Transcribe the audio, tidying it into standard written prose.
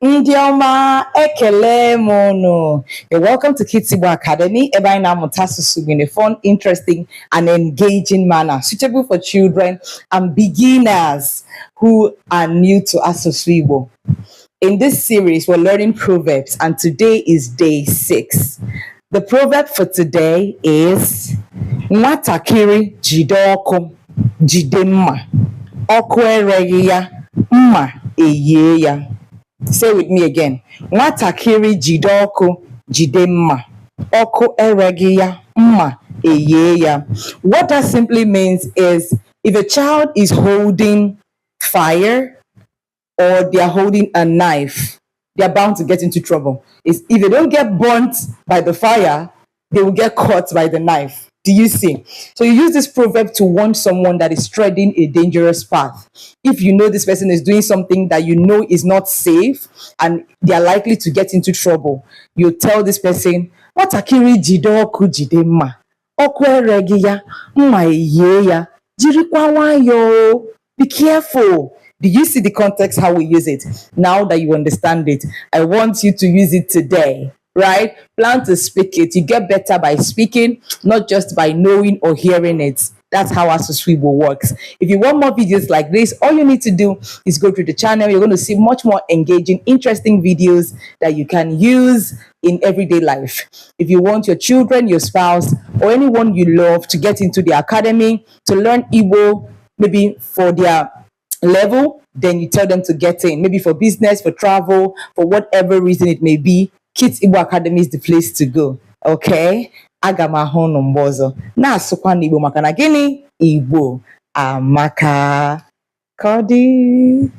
Ndioma ekele mono. You're welcome to Kids Igbo Academy. Ebe na mutasusu in a fun, interesting, and engaging manner, suitable for children and beginners who are new to Asusu Igbo. In this series, we're learning proverbs, and today is day 6. The proverb for today is Nwatakịrị jide ọkụ, jide mma. Ọkụ ereghị ya, mma eyie ya. Say with me again. Nwatakịrị jide ọkụ, jide mma. Ọkụ ereghị ya, mma eyie ya. What that simply means is if a child is holding fire or they are holding a knife, they are bound to get into trouble. If they don't get burnt by the fire, they will get caught by the knife. Do you see? So you use this proverb to warn someone that is treading a dangerous path. If you know this person is doing something that you know is not safe and they are likely to get into trouble, you tell this person, Watakiri jide ọkụ jide mma. Ọkụ ereghị ya, mma eyie ya. Jirikwa nwayọọ. Be careful. Do you see the context how we use it? Now that you understand it, I want you to use it today. Right? Plan to speak it. You get better by speaking, not just by knowing or hearing it. That's how Asusu Igbo works. If you want more videos like this, all you need to do is go to the channel. You're going to see much more engaging, interesting videos that you can use in everyday life. If you want your children, your spouse, or anyone you love to get into the academy, to learn Igbo, maybe for their level, then you tell them to get in. Maybe for business, for travel, for whatever reason it may be. Kids Igbo Academy is the place to go. Okay? Aga m ahụ unu mgbe ọzọ. Na-asụkwa n'Igbo maka na gịnị? Igbo amaka. Ka ọ dị.